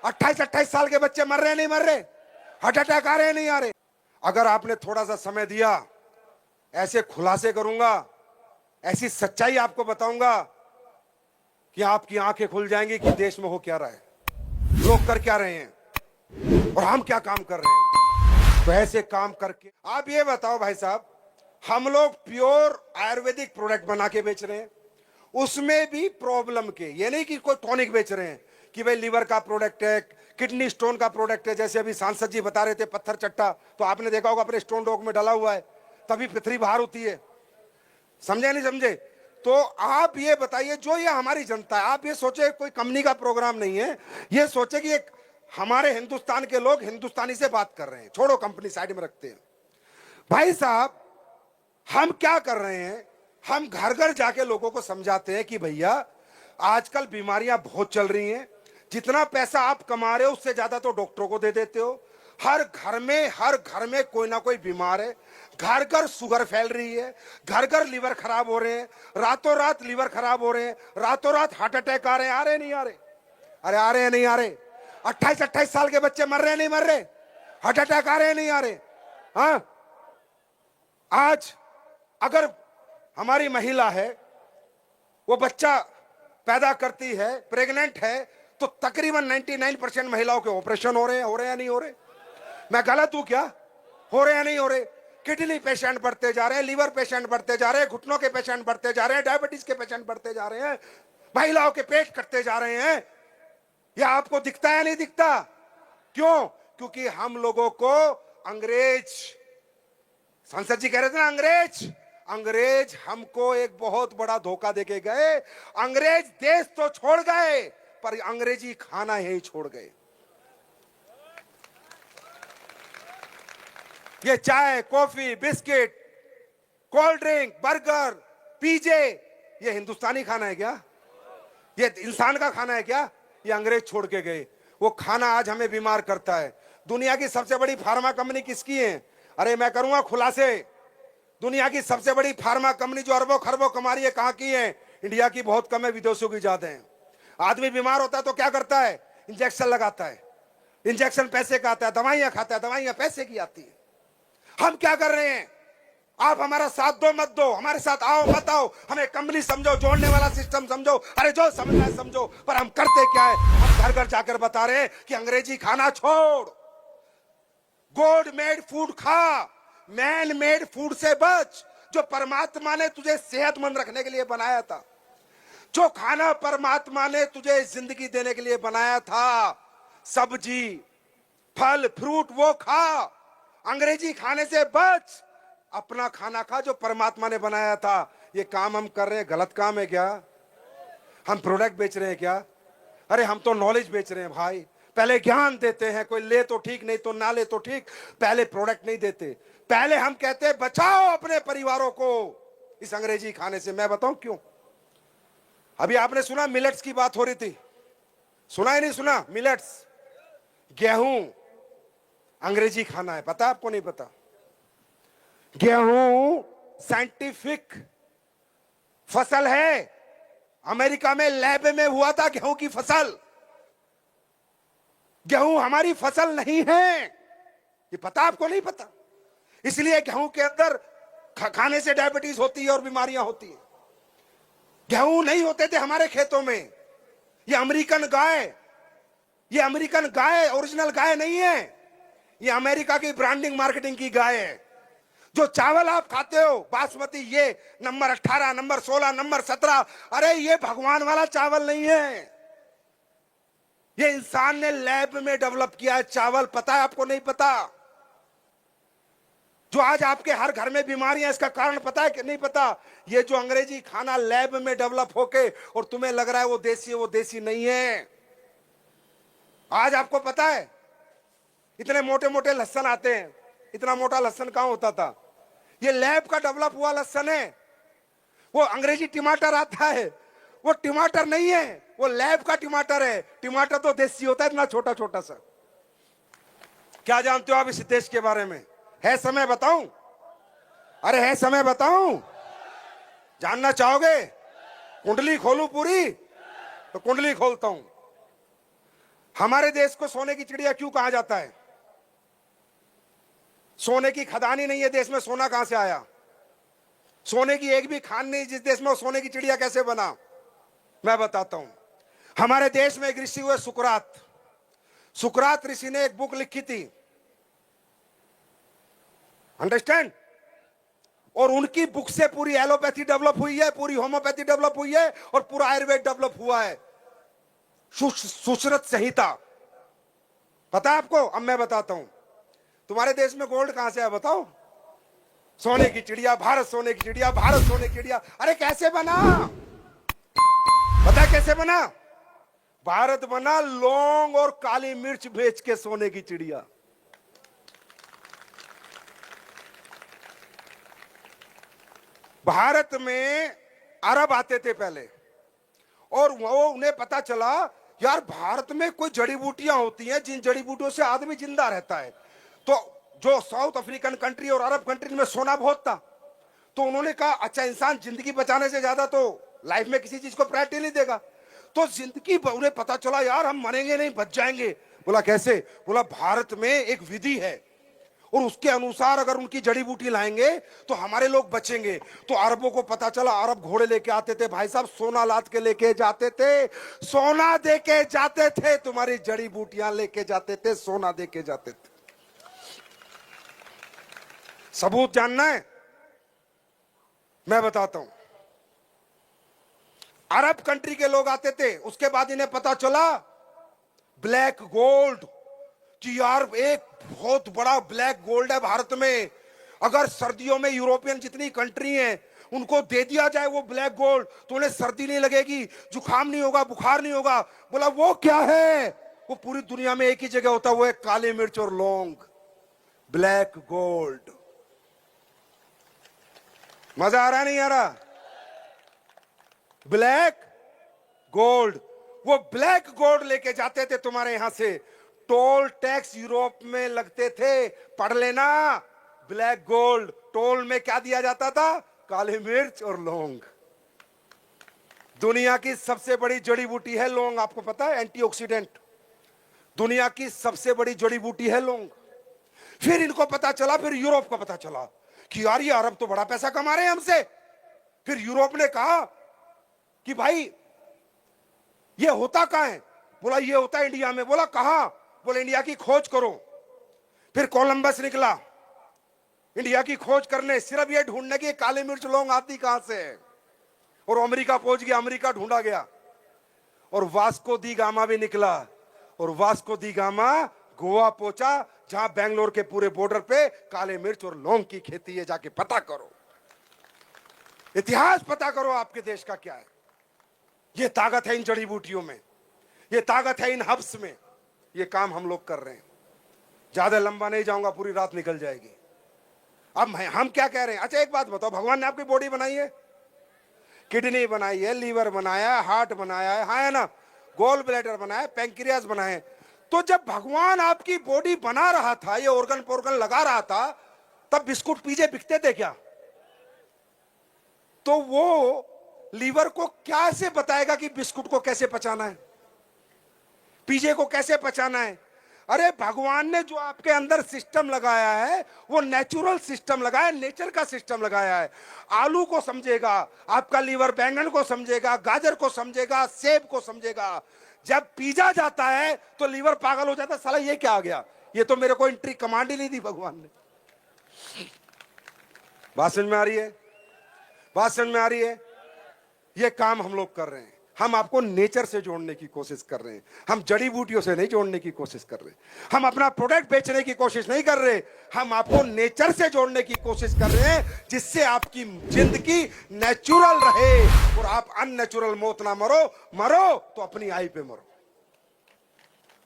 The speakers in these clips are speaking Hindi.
28-28 साल के बच्चे मर रहे नहीं मर रहे, हार्ट अटैक आ रहे नहीं आ रहे। अगर आपने थोड़ा सा समय दिया, ऐसे खुलासे करूंगा, ऐसी सच्चाई आपको बताऊंगा कि आपकी आंखें खुल जाएंगी कि देश में हो क्या रहा है, लोग कर क्या रहे हैं और हम क्या काम कर रहे हैं। तो ऐसे काम करके आप ये बताओ भाई साहब, हम लोग प्योर आयुर्वेदिक प्रोडक्ट बना के बेच रहे हैं, उसमें भी प्रॉब्लम के, ये नहीं कि कोई टॉनिक बेच रहे हैं कि भाई लीवर का प्रोडक्ट है, किडनी स्टोन का प्रोडक्ट है। जैसे अभी सांसद जी बता रहे थे पत्थर चट्टा, तो आपने देखा होगा अपने स्टोन डॉग में डाला हुआ है, तभी पृथ्वी बाहर होती है। समझे नहीं समझे? तो आप ये बताइए, जो ये हमारी जनता है, आप ये सोचे कोई कंपनी का प्रोग्राम नहीं है, ये सोचे कि एक हमारे हिंदुस्तान के लोग हिंदुस्तानी से बात कर रहे हैं, छोड़ो कंपनी साइड में रखते हैं। भाई साहब, हम क्या कर रहे हैं, हम घर घर जाके लोगों को समझाते हैं कि भैया आजकल बीमारियां बहुत चल रही हैं, जितना पैसा आप कमा रहे हो उससे ज्यादा तो डॉक्टरों को दे देते हो। हर घर में कोई ना कोई बीमार है, घर घर शुगर फैल रही है, घर घर लीवर खराब हो रहे हैं, रातों रात लीवर खराब हो रहे हैं, रातों रात हार्ट अटैक आ रहे हैं, आ रहे नहीं आ रहे? अरे आ रहे हैं नहीं आ रहे? 28-28 साल के बच्चे मर रहे नहीं मर रहे, हार्ट अटैक आ रहे नहीं आ रहे? हाँ, आज अगर हमारी महिला है, वो बच्चा पैदा करती है, प्रेग्नेंट है, तो तकरीबन 99% महिलाओं के ऑपरेशन हो रहे हैं या नहीं हो रहे? मैं गलत हूं क्या? हो रहे हैं नहीं हो रहे? किडनी पेशेंट बढ़ते जा रहे हैं, लीवर पेशेंट बढ़ते जा रहे हैं, घुटनों के पेशेंट बढ़ते जा रहे हैं, डायबिटीज के पेशेंट बढ़ते जा रहे हैं, महिलाओं के पेट कटते जा रहे हैं। यह आपको दिखता है नहीं दिखता? क्यों? क्योंकि हम लोगों को अंग्रेज, सांसद जी कह रहे थे ना, अंग्रेज हमको एक बहुत बड़ा धोखा देके गए। अंग्रेज देश तो छोड़ गए, पर अंग्रेजी खाना यही छोड़ गए। ये चाय, coffee, biscuit, cold drink, burger, पिज़्ज़े, ये हिंदुस्तानी खाना है क्या? ये इंसान का खाना है क्या? ये अंग्रेज छोड़ के गए। वो खाना आज हमें बीमार करता है। दुनिया की सबसे बड़ी फार्मा कंपनी किसकी है? अरे मैं करूंगा खुलासे। दुनिया की सबसे बड़ी फार्मा कंपनी जो अरबों खरबों कमा रही है, कहां की है? इंडिया की बहुत कम है, विदेशों की ज्यादा है। आदमी बीमार होता है तो क्या करता है? इंजेक्शन लगाता है। इंजेक्शन पैसे का आता है, दवाइयां खाता है, दवाइयां पैसे की आती है। हम क्या कर रहे हैं? आप हमारा साथ दो मत दो, हमारे साथ आओ मत आओ, हमें कंपनी समझो, जोड़ने वाला सिस्टम समझो, अरे जो समझना है समझो, पर हम करते क्या है? हम घर घर जाकर बता रहे हैं कि अंग्रेजी खाना छोड़, गॉड मेड फूड खा, मैन मेड फूड से बच। जो परमात्मा ने तुझे सेहतमंद रखने के लिए बनाया था, जो खाना परमात्मा ने तुझे जिंदगी देने के लिए बनाया था, सब्जी, फल, फ्रूट, वो खा। अंग्रेजी खाने से बच, अपना खाना खा जो परमात्मा ने बनाया था। ये काम हम कर रहे हैं, गलत काम है क्या? हम प्रोडक्ट बेच रहे हैं क्या? अरे हम तो नॉलेज बेच रहे हैं भाई। पहले ज्ञान देते हैं, कोई ले तो ठीक, नहीं तो ना ले तो ठीक। पहले प्रोडक्ट नहीं देते, पहले हम कहते हैं बचाओ अपने परिवारों को इस अंग्रेजी खाने से। मैं बताऊं क्यों? अभी आपने सुना मिलेट्स की बात हो रही थी, सुना ही नहीं सुना? मिलेट्स, गेहूं अंग्रेजी खाना है, पता आपको? नहीं पता? गेहूं साइंटिफिक फसल है। अमेरिका में लैब में हुआ था गेहूं की फसल। गेहूं हमारी फसल नहीं है, ये पता आपको? नहीं पता? इसलिए गेहूं के अंदर खाने से डायबिटीज होती है और बीमारियां होती है। गेहूं नहीं होते थे हमारे खेतों में। ये अमेरिकन गाय ओरिजिनल गाय नहीं है, ये अमेरिका की ब्रांडिंग मार्केटिंग की गाय है। जो चावल आप खाते हो बासमती, ये नंबर 18, नंबर 16, नंबर 17, अरे ये भगवान वाला चावल नहीं है। ये इंसान ने लैब में डेवलप किया है चावल। पता है आपको? नहीं पता? जो आज आपके हर घर में बीमारियां, इसका कारण पता है कि नहीं पता? ये जो अंग्रेजी खाना लैब में डेवलप होके और तुम्हें लग रहा है वो देसी है, वो देसी नहीं है। आज आपको पता है इतने मोटे मोटे लहसन आते हैं, इतना मोटा लहसन कहां होता था? ये लैब का डेवलप हुआ लहसन है। वो अंग्रेजी टमाटर आता है, वो टमाटर नहीं है, वो लैब का टमाटर है। टमाटर तो देसी होता है, इतना छोटा छोटा सा। क्या जानते हो आप इस देश के बारे में? है समय बताऊं? अरे है समय बताऊं? जानना चाहोगे? कुंडली खोलूं पूरी? तो कुंडली खोलता हूं। हमारे देश को सोने की चिड़िया क्यों कहा जाता है? सोने की खदान ही नहीं है देश में, सोना कहां से आया? सोने की एक भी खान नहीं जिस देश में, वो सोने की चिड़िया कैसे बना? मैं बताता हूं। हमारे देश में एक ऋषि हुए सुकरात। सुकरात ऋषि ने एक बुक लिखी थी, अंडरस्टैंड? और उनकी बुक से पूरी एलोपैथी डेवलप हुई है, पूरी होम्योपैथी डेवलप हुई है, और पूरा आयुर्वेद डेवलप हुआ है। सुश्रुत संहिता, पता है आपको? अब मैं बताता हूं। तुम्हारे देश में गोल्ड कहां से आया बताओ? सोने की चिड़िया, भारत सोने की चिड़िया, भारत सोने की चिड़िया। अरे कैसे बना? पता कैसे बना? भारत बना लौंग और काली मिर्च बेच के सोने की चिड़िया। भारत में अरब आते थे पहले, और वो उन्हें पता चला यार भारत में कोई जड़ी बूटियां होती हैं जिन जड़ी बूटियों से आदमी जिंदा रहता है। तो जो साउथ अफ्रीकन कंट्री और अरब कंट्री में सोना बहुत था, तो उन्होंने कहा अच्छा, इंसान जिंदगी बचाने से ज्यादा तो लाइफ में किसी चीज को प्रायोरिटी नहीं देगा। तो जिंदगी, उन्हें पता चला यार हम मरेंगे नहीं, बच जाएंगे। बोला कैसे? बोला भारत में एक विधि है, और उसके अनुसार अगर उनकी जड़ी बूटी लाएंगे तो हमारे लोग बचेंगे। तो अरबों को पता चला, अरब घोड़े लेके आते थे भाई साहब, सोना लाद के लेके जाते थे, सोना दे के जाते थे, तुम्हारी जड़ी बूटियां लेके जाते थे, सोना दे के जाते थे। सबूत जानना है? मैं बताता हूं। अरब कंट्री के लोग आते थे, उसके बाद इन्हें पता चला ब्लैक गोल्ड, कि यार एक बहुत बड़ा ब्लैक गोल्ड है भारत में। अगर सर्दियों में यूरोपियन जितनी कंट्री हैं उनको दे दिया जाए वो ब्लैक गोल्ड, तो उन्हें सर्दी नहीं लगेगी, जुकाम नहीं होगा, बुखार नहीं होगा। बोला वो क्या है? वो पूरी दुनिया में एक ही जगह होता है, वो है काली मिर्च और लौंग, ब्लैक गोल्ड। मजा आ रहा नहीं आ रहा? ब्लैक गोल्ड, वो ब्लैक गोल्ड लेके जाते थे तुम्हारे यहां से। टोल टैक्स यूरोप में लगते थे, पढ़ लेना। ब्लैक गोल्ड, टोल में क्या दिया जाता था? काली मिर्च और लौंग। दुनिया की सबसे बड़ी जड़ी बूटी है लौंग, आपको पता है? एंटीऑक्सीडेंट, दुनिया की सबसे बड़ी जड़ी बूटी है लौंग। फिर इनको पता चला, फिर यूरोप को पता चला कि यार ये अरब तो बड़ा पैसा कमा रहे हैं हमसे। फिर यूरोप ने कहा कि भाई ये होता कहां है? बोला ये होता है इंडिया में। बोला कहां? बोले इंडिया की खोज करो। फिर कोलंबस निकला इंडिया की खोज करने, सिर्फ ये ढूंढने की काली मिर्च लौंग आती कहां से है। और अमेरिका पहुंच गया, अमेरिका ढूंढा गया, और वास्को दी गामा भी निकला, और वास्को दी गामा गोवा पहुंचा, जहां बेंगलोर के पूरे बॉर्डर पे काले मिर्च और लौंग की खेती है। जाके पता करो, इतिहास पता करो आपके देश का क्या है। ये ताकत है इन जड़ी बूटियों में, ये ताकत है इन हब्स में। ये काम हम लोग कर रहे हैं। ज्यादा लंबा नहीं जाऊंगा, पूरी रात निकल जाएगी। अब हम क्या कह रहे हैं? अच्छा एक बात बताओ, भगवान ने आपकी बॉडी बनाई है, किडनी बनाई है, लीवर बनाया है, हार्ट बनाया है, हाँ है ना, गोल ब्लैडर बनाया, पैंक्रियास बनाए। तो जब भगवान आपकी बॉडी बना रहा था, ये ऑर्गन पोर्गन लगा रहा था, तब बिस्कुट पिज्जे बिकते थे क्या? तो वो लीवर को कैसे बताएगा कि बिस्कुट को कैसे पचाना है, पिज्जे को कैसे पचाना है? अरे भगवान ने जो आपके अंदर सिस्टम लगाया है वो नेचुरल सिस्टम लगाया है, नेचर का सिस्टम लगाया है। आलू को समझेगा आपका लीवर, बैंगन को समझेगा, गाजर को समझेगा, सेब को समझेगा। जब पिज्जा जाता है तो लीवर पागल हो जाता है, साला ये क्या आ गया, ये तो मेरे को एंट्री कमांड ही नहीं दी भगवान ने। बात समझ में आ रही है? बात समझ में आ रही है? ये काम हम लोग कर रहे हैं। हम आपको नेचर से जोड़ने की कोशिश कर रहे हैं, हम जड़ी बूटियों से नहीं जोड़ने की कोशिश कर रहे। हम अपना प्रोडक्ट बेचने की कोशिश नहीं कर रहे, हम आपको नेचर से जोड़ने की कोशिश कर रहे हैं, जिससे आपकी जिंदगी नेचुरल रहे और आप अननेचुरल मौत ना मरो। मरो तो अपनी आई पे मरो।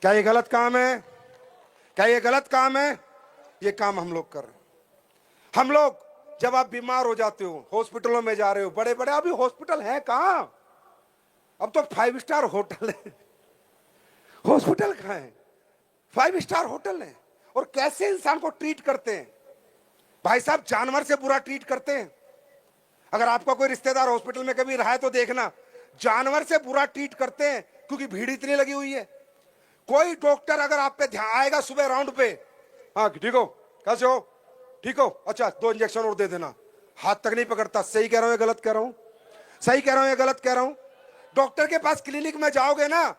क्या ये गलत काम है? क्या ये गलत काम है? ये काम हम लोग कर रहे हैं। हम लोग, जब आप बीमार हो जाते हो, हॉस्पिटलों में जा रहे हो, बड़े बड़े, अभी हॉस्पिटल है कहां? अब तो 5 स्टार होटल है, हॉस्पिटल कहां है? 5 स्टार होटल है। और कैसे इंसान को ट्रीट करते हैं भाई साहब, जानवर से बुरा ट्रीट करते हैं। अगर आपका कोई रिश्तेदार हॉस्पिटल में कभी रहा है तो देखना, जानवर से बुरा ट्रीट करते हैं, क्योंकि भीड़ इतनी लगी हुई है। कोई डॉक्टर अगर आप पे ध्यान आएगा सुबह राउंड पे, हाँ ठीक हो, कैसे हो, ठीक हो, अच्छा 2 इंजेक्शन और दे देना, हाथ तक नहीं पकड़ता। सही कह रहा हूं या गलत कह रहा हूं? सही कह रहा हूं या गलत कह रहा हूं? डॉक्टर के पास क्लिनिक में जाओगे ना,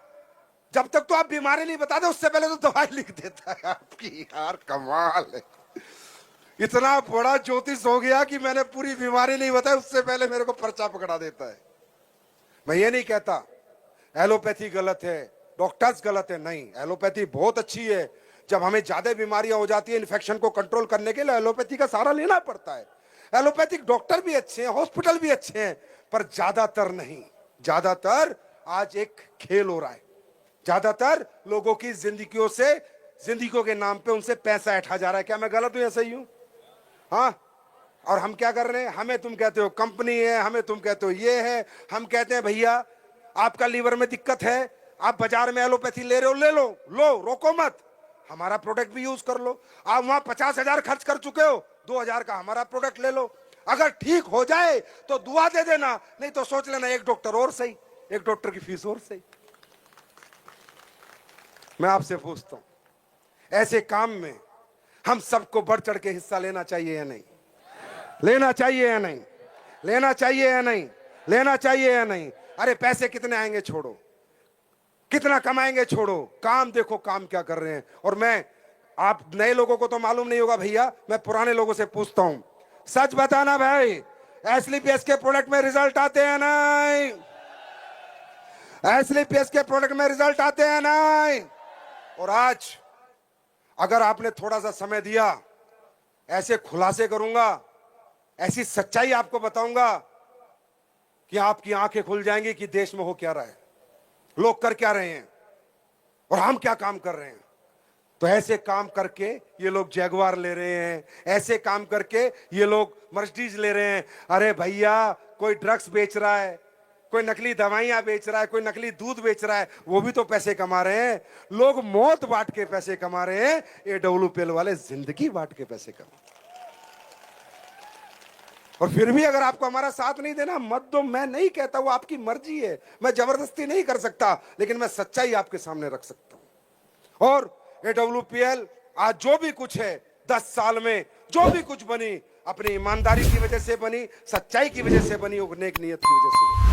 जब तक तो आप बीमारी नहीं बताते उससे पहले तो दवाई लिख देता है आपकी। यार कमाल है, इतना बड़ा ज्योतिष हो गया कि मैंने पूरी बीमारी नहीं बताई उससे पहले मेरे को पर्चा पकड़ा देता है। मैं ये नहीं कहता एलोपैथी गलत है, डॉक्टर्स गलत है, नहीं, एलोपैथी बहुत अच्छी है। जब हमें ज्यादा बीमारियां हो जाती है, इन्फेक्शन को कंट्रोल करने के लिए एलोपैथी का सहारा लेना पड़ता है। एलोपैथिक डॉक्टर भी अच्छे हैं, हॉस्पिटल भी अच्छे हैं, पर ज्यादातर नहीं। ज्यादातर आज एक खेल हो रहा है, ज्यादातर लोगों की जिंदगियों से, जिंदगियों के नाम पे उनसे पैसा ऐंठा जा रहा है। क्या मैं गलत हूं या सही हूं? हाँ, और हम क्या कर रहे हैं? हमें तुम कहते हो कंपनी है, हमें तुम कहते हो ये है, हम कहते हैं भैया आपका लीवर में दिक्कत है, आप बाजार में एलोपैथी ले रहे हो, ले लो, लो, रोको मत, हमारा प्रोडक्ट भी यूज कर लो। आप वहां 50,000 खर्च कर चुके हो, 2,000 का हमारा प्रोडक्ट ले लो। अगर ठीक हो जाए तो दुआ दे देना, नहीं तो सोच लेना एक डॉक्टर और सही, एक डॉक्टर की फीस और सही। मैं आपसे पूछता हूं, ऐसे काम में हम सबको बढ़ चढ़ के हिस्सा लेना चाहिए या नहीं? लेना चाहिए या नहीं? लेना चाहिए या नहीं? लेना चाहिए या नहीं? अरे पैसे कितने आएंगे छोड़ो, कितना कमाएंगे छोड़ो, काम देखो काम क्या कर रहे हैं। और मैं, आप नए लोगों को तो मालूम नहीं होगा भैया, मैं पुराने लोगों से पूछता हूं, सच बताना भाई, एसलीपीएस के प्रोडक्ट में रिजल्ट आते हैं नहीं? एसलीपीएस के प्रोडक्ट में रिजल्ट आते हैं नहीं? और आज अगर आपने थोड़ा सा समय दिया, ऐसे खुलासे करूंगा, ऐसी सच्चाई आपको बताऊंगा कि आपकी आंखें खुल जाएंगी कि देश में हो क्या रहा है, लोग कर क्या रहे हैं और हम क्या काम कर रहे हैं। तो ऐसे काम करके ये लोग जैगवार ले रहे हैं, ऐसे काम करके ये लोग मर्सिडीज ले रहे हैं। अरे भैया, कोई ड्रग्स बेच रहा है, कोई नकली दवाइयां बेच रहा है, कोई नकली दूध बेच रहा है, वो भी तो पैसे कमा रहे हैं। लोग मौत बांट के पैसे कमा रहे हैं, AWPL वाले जिंदगी बांट के पैसे कमा। और फिर भी अगर आपको हमारा साथ नहीं देना, मत दो, मैं नहीं कहता, वो आपकी मर्जी है, मैं जबरदस्ती नहीं कर सकता, लेकिन मैं सच्चाई आपके सामने रख सकता हूं। और AWPL आज जो भी कुछ है, 10 साल में जो भी कुछ बनी, अपनी ईमानदारी की वजह से बनी, सच्चाई की वजह से बनी, और नेक नियत की वजह से।